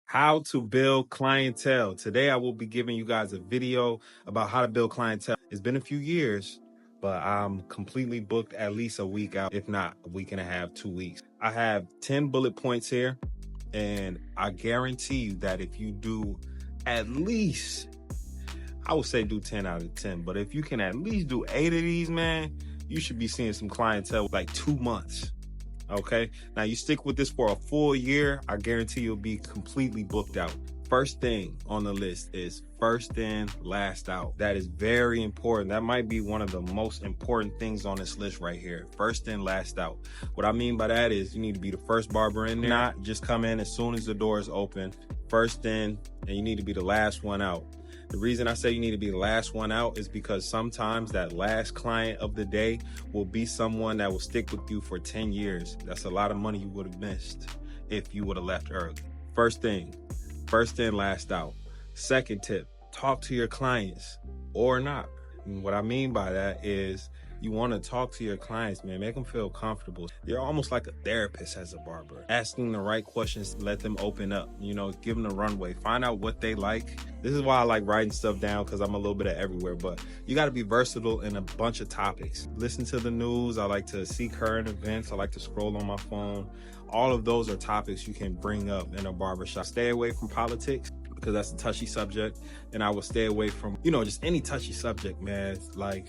How to build clientele. Today I will be giving you guys a video about how to build clientele. It's been a few years, but I'm completely booked at least a week out, if not a week and a half, 2 weeks. I have 10 bullet points here, and I guarantee you that if you do at least, I would say do 10 out of 10, but if you can at least do 8 of these, man, you should be seeing some clientele like 2 months. Okay, now you stick with this for a full year, I guarantee you'll be completely booked out. First thing on the list is first in, last out. That is very important. That might be one of the most important things on this list right here. First in, last out. What I mean by that is you need to be the first barber in there, not just come in as soon as the door is open. First in, and you need to be the last one out. The reason I say you need to be the last one out is because sometimes that last client of the day will be someone that will stick with you for 10 years. That's a lot of money you would have missed if you would have left early. First thing, first in, last out. Second tip, talk to your clients or not. And what I mean by that is you want to talk to your clients, man. Make them feel comfortable. You're almost like a therapist as a barber. Asking the right questions, let them open up, give them the runway. Find out what they like. This is why I like writing stuff down, because I'm a little bit of everywhere, but you got to be versatile in a bunch of topics. Listen to the news. I like to see current events. I like to scroll on my phone. All of those are topics you can bring up in a barbershop. Stay away from politics, because that's a touchy subject. And I would stay away from, just any touchy subject, man. Like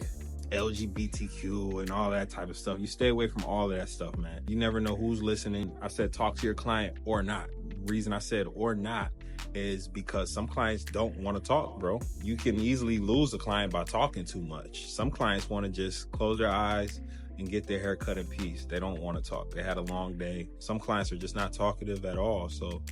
LGBTQ and all that type of stuff. You stay away from all of that stuff, man. You never know who's listening. I said talk to your client or not. The reason I said or not is because some clients don't want to talk, bro. You can easily lose a client by talking too much. Some clients want to just close their eyes and get their hair cut in peace. They don't want to talk. They had a long day. Some clients are just not talkative at all. So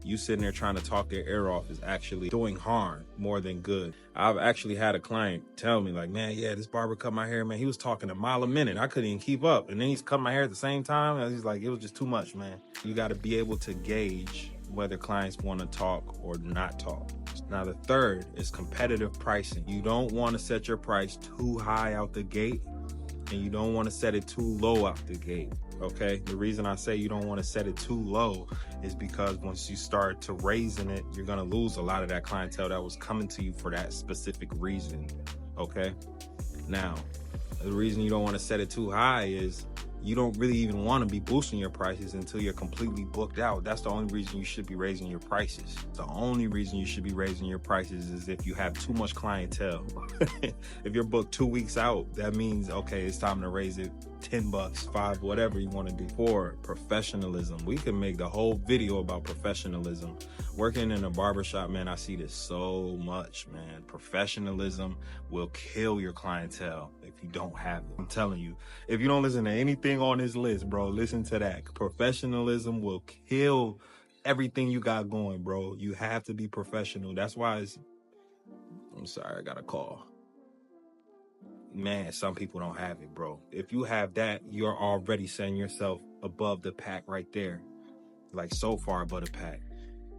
you sitting there trying to talk their ear off is actually doing harm more than good. I've actually had a client tell me like, man, yeah, this barber cut my hair, man. He was talking a mile a minute. I couldn't even keep up. And then he's cutting my hair at the same time. And he's like, it was just too much, man. You got to be able to gauge whether clients want to talk or not talk. Now, the third is competitive pricing. You don't want to set your price too high out the gate, and you don't want to set it too low out the gate. Okay, the reason I say you don't want to set it too low is because once you start to raising it, you're going to lose a lot of that clientele that was coming to you for that specific reason. Okay, now the reason you don't want to set it too high is you don't really even want to be boosting your prices until you're completely booked out. That's the only reason you should be raising your prices. The only reason you should be raising your prices is if you have too much clientele. If you're booked 2 weeks out, that means, okay, it's time to raise it 10 bucks, 5, whatever you want to do. For professionalism, we can make the whole video about professionalism. Working in a barbershop, man, I see this so much, man. Professionalism will kill your clientele if you don't have it. I'm telling you, if you don't listen to anything on this list, bro, listen to that. Professionalism will kill everything you got going, bro. You have to be professional. That's why I'm sorry, I got a call. Man, some people don't have it, bro. If you have that, you're already setting yourself above the pack right there. Like so far above the pack.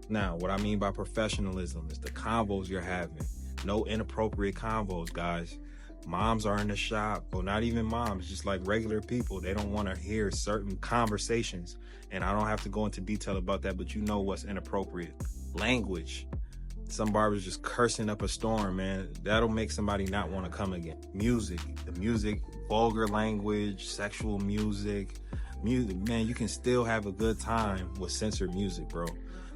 Now, what I mean by professionalism is the convos you're having. No inappropriate convos, guys. Moms are in the shop, or not even moms, just like regular people. They don't want to hear certain conversations. And I don't have to go into detail about that, but you know what's inappropriate. Language. Some barbers just cursing up a storm, man. That'll make somebody not want to come again. Music, vulgar language, sexual music, man, you can still have a good time with censored music, bro.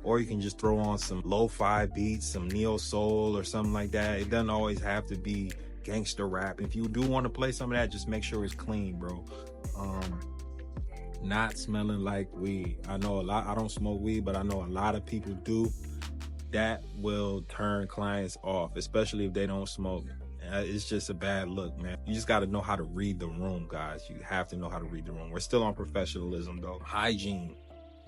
Or you can just throw on some lo-fi beats, some neo soul or something like that. It doesn't always have to be gangster rap. If you do want to play some of that, just make sure it's clean, bro. Not smelling like weed. I know a lot, I don't smoke weed, but I know a lot of people do. That will turn clients off, especially if they don't smoke. It's just a bad look, man. You just got to know how to read the room, guys. You have to know how to read the room. We're still on professionalism, though. Hygiene.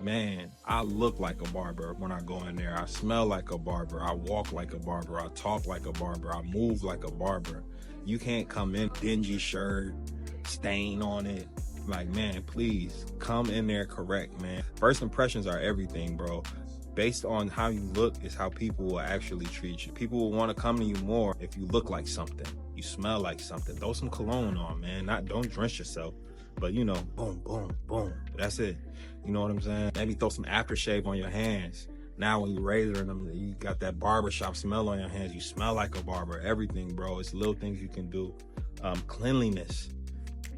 Man, I look like a barber when I go in there. I smell like a barber. I walk like a barber. I talk like a barber. I move like a barber. You can't come in dingy shirt, stain on it. Like, man, please come in there correct, man. First impressions are everything, bro. Based on how you look is how people will actually treat you. People will want to come to you more if you look like something, you smell like something. Throw some cologne on, man. Don't drench yourself, but boom, boom, boom. That's it. You know what I'm saying? Maybe throw some aftershave on your hands. Now when you razoring them, you got that barbershop smell on your hands. You smell like a barber. Everything, bro. It's little things you can do. Cleanliness.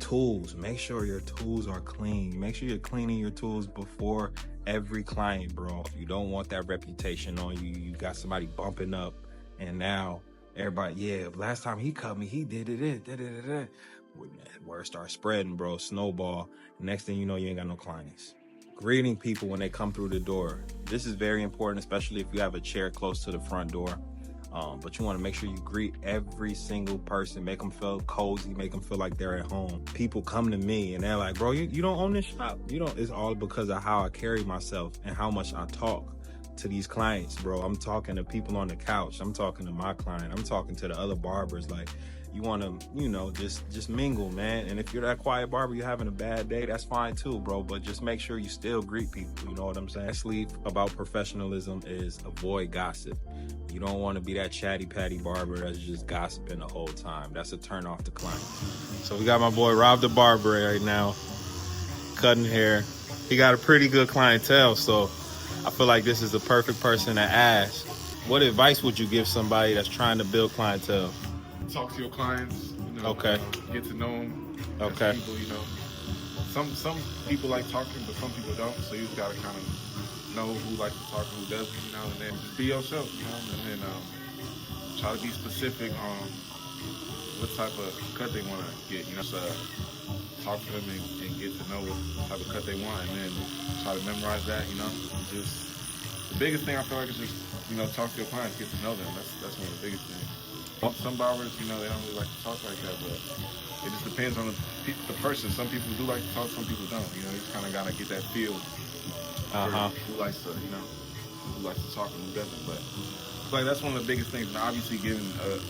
Tools. Make sure your tools are clean. Make sure you're cleaning your tools before every client, bro. You don't want that reputation on you. You got somebody bumping up, and now everybody, yeah, last time he cut me, he did it. Word starts spreading, bro. Snowball. Next thing you know, you ain't got no clients. Greeting people when they come through the door. This is very important, especially if you have a chair close to the front door. But you want to make sure you greet every single person, make them feel cozy, make them feel like they're at home. People come to me and they're like, bro, you don't own this shop. You don't. It's all because of how I carry myself and how much I talk to these clients, bro. I'm talking to people on the couch. I'm talking to my client. I'm talking to the other barbers. Like, you want to, you know, just mingle, man. And if you're that quiet barber, you're having a bad day, that's fine too, bro. But just make sure you still greet people. You know what I'm saying? Lastly, about professionalism is avoid gossip. You don't want to be that chatty patty barber that's just gossiping the whole time. That's a turn off the client. So we got my boy Rob the barber right now, cutting hair. He got a pretty good clientele, so I feel like this is the perfect person to ask. What advice would you give somebody that's trying to build clientele? Talk to your clients, you know, Okay. Get to know them. Okay. People, you know, some people like talking, but some people don't. So you just gotta kind of know who likes to talk and who doesn't, you know, and then just be yourself, you know, and then try to be specific on what type of cut they want to get, you know. So talk to them and get to know what type of cut they want, and then try to memorize that, you know. Just the biggest thing I feel like is just, you know, talk to your clients, get to know them. That's one of the biggest things. Some barbers, you know, they don't really like to talk like that, but it just depends on the person. Some people do like to talk, some people don't. You know, you just kind of gotta get that feel for who likes to, you know, who likes to talk and who doesn't. But like that's one of the biggest things. And obviously, giving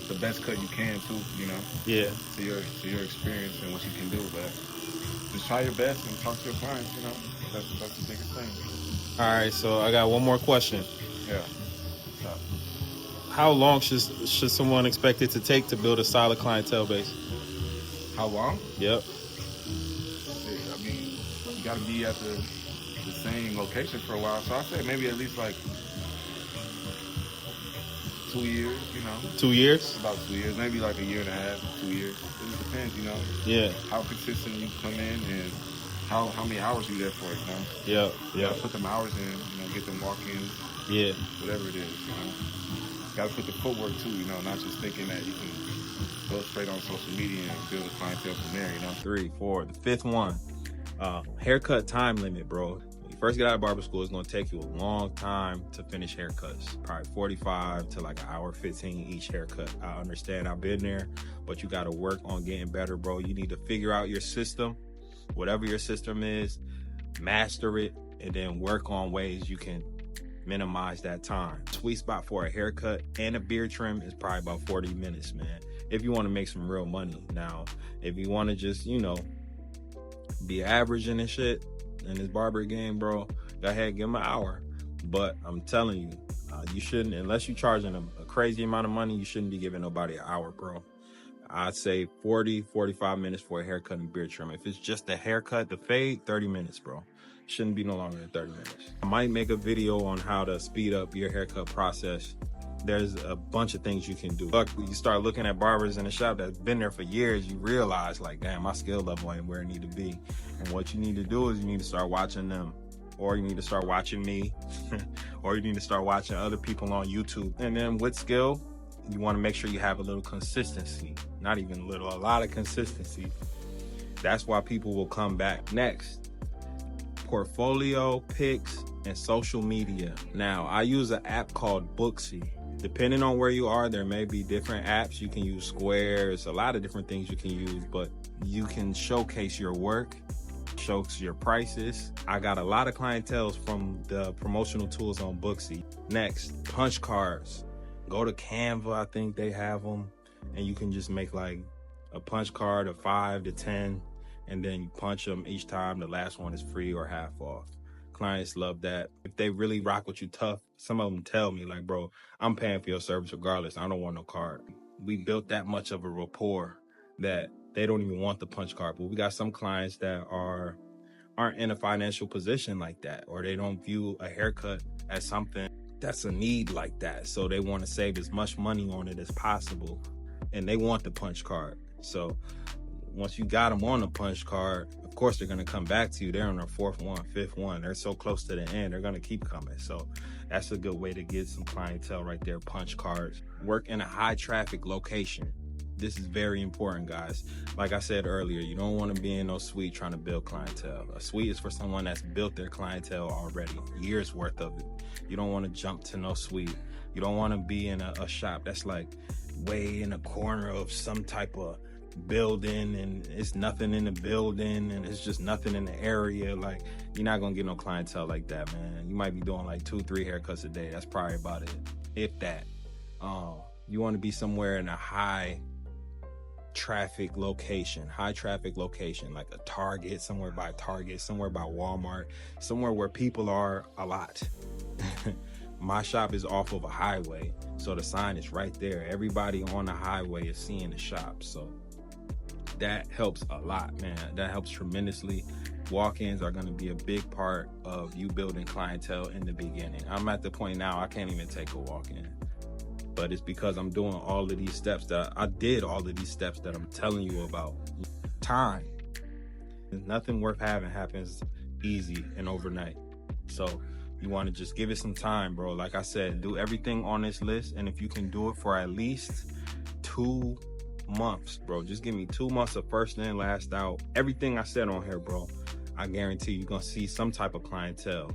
the best cut you can too, you know, to your experience and what you can do. But just try your best and talk to your clients. You know, that's the biggest thing. All right, so I got one more question. Yeah. How long should someone expect it to take to build a solid clientele base? How long? Yep. I mean, you got to be at the same location for a while. So I say maybe at least like 2 years, you know. 2 years? About 2 years, maybe like a year and a half, 2 years. It just depends, you know. Yeah. How consistent you come in and how many hours you there for, you know. Yeah. You gotta put them hours in, you know, get them walk-ins. Yeah. Whatever it is, you know. Got to put the footwork too, you know, not just thinking that you can go straight on social media and build a clientele from there, you know. 3, 4, the fifth one, haircut time limit, bro. When you first get out of barber school, it's gonna take you a long time to finish haircuts. Probably 45 to like an hour 15 each haircut. I understand, I've been there, but you gotta work on getting better, bro. You need to figure out your system, whatever your system is, master it, and then work on ways you can minimize that time. Sweet spot for a haircut and a beard trim is probably about 40 minutes, man. If you want to make some real money. Now, if you want to just, you know, be averaging and shit in this barber game, bro, go ahead, give them an hour. But I'm telling you, you shouldn't, unless you're charging a crazy amount of money, you shouldn't be giving nobody an hour, bro. I'd say 40, 45 minutes for a haircut and beard trim. If it's just the haircut, the fade, 30 minutes, bro. Shouldn't be no longer than 30 minutes. I might make a video on how to speed up your haircut process. There's a bunch of things you can do. But you start looking at barbers in the shop that's been there for years, you realize like, damn, my skill level ain't where it need to be. And what you need to do is you need to start watching them, or you need to start watching me, or you need to start watching other people on YouTube. And then with skill, you want to make sure you have a little consistency. Not even a little, a lot of consistency. That's why people will come back. Next, portfolio, pics, and social media. Now, I use an app called Booksy. Depending on where you are, there may be different apps. You can use Squares, a lot of different things you can use, but you can showcase your work, showcase your prices. I got a lot of clienteles from the promotional tools on Booksy. Next, punch cards. Go to Canva, I think they have them, and you can just make like a punch card of 5 to 10, and then you punch them each time. The last one is free or half off. Clients love that. If they really rock with you tough, some of them tell me like, bro, I'm paying for your service regardless. I don't want no card. We built that much of a rapport that they don't even want the punch card. But we got some clients that are aren't in a financial position like that, or they don't view a haircut as something that's a need like that. So they want to save as much money on it as possible, and they want the punch card. So once you got them on the punch card, of course they're going to come back to you. They're on their fourth one, fifth one. They're so close to the end, they're going to keep coming. So that's a good way to get some clientele right there, punch cards. Work in a high traffic location. This is very important, guys. Like I said earlier, you don't want to be in no suite trying to build clientele. A suite is for someone that's built their clientele already, years worth of it. You don't want to jump to no suite. You don't want to be in a shop that's like way in a corner of some type of building, and it's nothing in the building, and it's just nothing in the area. Like, you're not gonna get no clientele like that, man. You might be doing like 2-3 haircuts a day. That's probably about it, if that. You want to be somewhere in a high traffic location, like a Target, somewhere by Walmart, somewhere where people are a lot. My shop is off of a highway, so the sign is right there. Everybody on the highway is seeing the shop, so that helps a lot, man. That helps tremendously. Walk-ins are going to be a big part of you building clientele in the beginning. I'm at the point now I can't even take a walk-in, but it's because I'm doing all of these steps that I did all of these steps that I'm telling you about. Time. Nothing worth having happens easy and overnight. So you want to just give it some time, bro. Like I said, do everything on this list, and if you can do it for at least 2 months, bro, just give me 2 months of first in, last out. Everything I said on here, bro, I guarantee you're gonna see some type of clientele.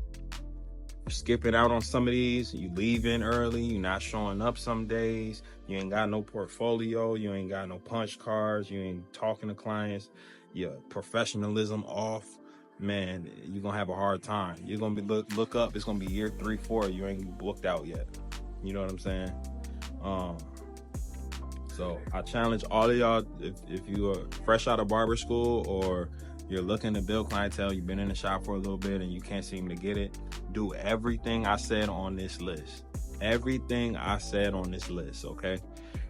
You're skipping out on some of these, you leaving early, you're not showing up some days, you ain't got no portfolio, you ain't got no punch cards, you ain't talking to clients, your professionalism off, man, you're gonna have a hard time. You're gonna be look up, it's gonna be year 3, 4, you ain't booked out yet. You know what I'm saying? So I challenge all of y'all, if you are fresh out of barber school or you're looking to build clientele, you've been in the shop for a little bit and you can't seem to get it, do everything I said on this list. Everything I said on this list, okay?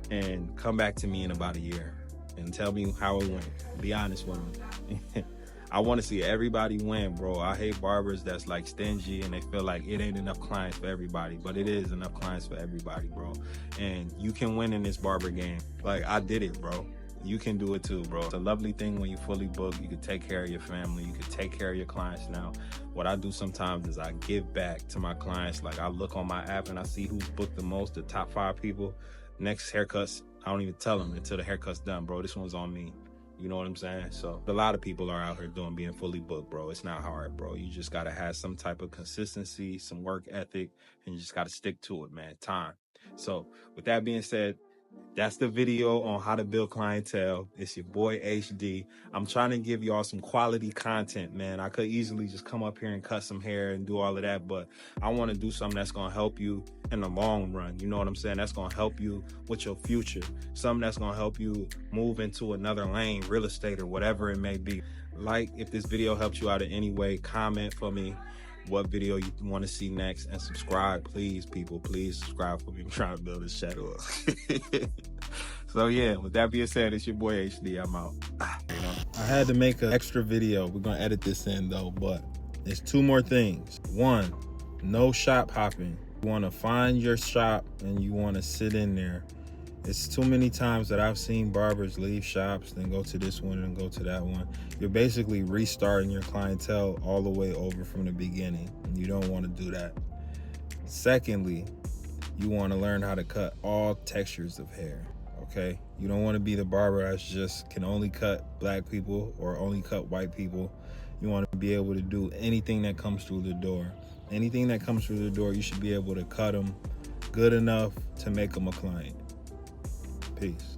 And come back to me in about a year and tell me how it went. Be honest with me. I want to see everybody win, bro. I hate barbers that's like stingy and they feel like it ain't enough clients for everybody, but it is enough clients for everybody, bro. And you can win in this barber game. Like, I did it, bro. You can do it too, bro. It's a lovely thing when you fully book. You can take care of your family. You can take care of your clients now. What I do sometimes is I give back to my clients. Like, I look on my app and I see who's booked the most, the top 5 people. Next haircuts, I don't even tell them until the haircut's done, bro. This one's on me. You know what I'm saying? So a lot of people are out here being fully booked, bro. It's not hard, bro. You just got to have some type of consistency, some work ethic, and you just got to stick to it, man. Time. So with that being said, that's the video on how to build clientele. It's your boy HD. I'm trying to give y'all some quality content, man. I could easily just come up here and cut some hair and do all of that, but I want to do something that's going to help you in the long run. You know what I'm saying? That's going to help you with your future. Something that's going to help you move into another lane, real estate or whatever it may be. Like, if this video helps you out in any way, comment for me what video you want to see next, and subscribe, please, people. Please subscribe for me. I'm trying to build this shadow up. So yeah, with that being said, it's your boy HD. I'm out. I had to make an extra video. We're gonna edit this in though, but there's 2 more things. 1, no shop hopping. You want to find your shop and you want to sit in there. It's too many times that I've seen barbers leave shops, then go to this one and go to that one. You're basically restarting your clientele all the way over from the beginning, and you don't want to do that. Secondly, you want to learn how to cut all textures of hair, okay? You don't want to be the barber that's just can only cut black people or only cut white people. You want to be able to do anything that comes through the door. Anything that comes through the door, you should be able to cut them good enough to make them a client. Peace.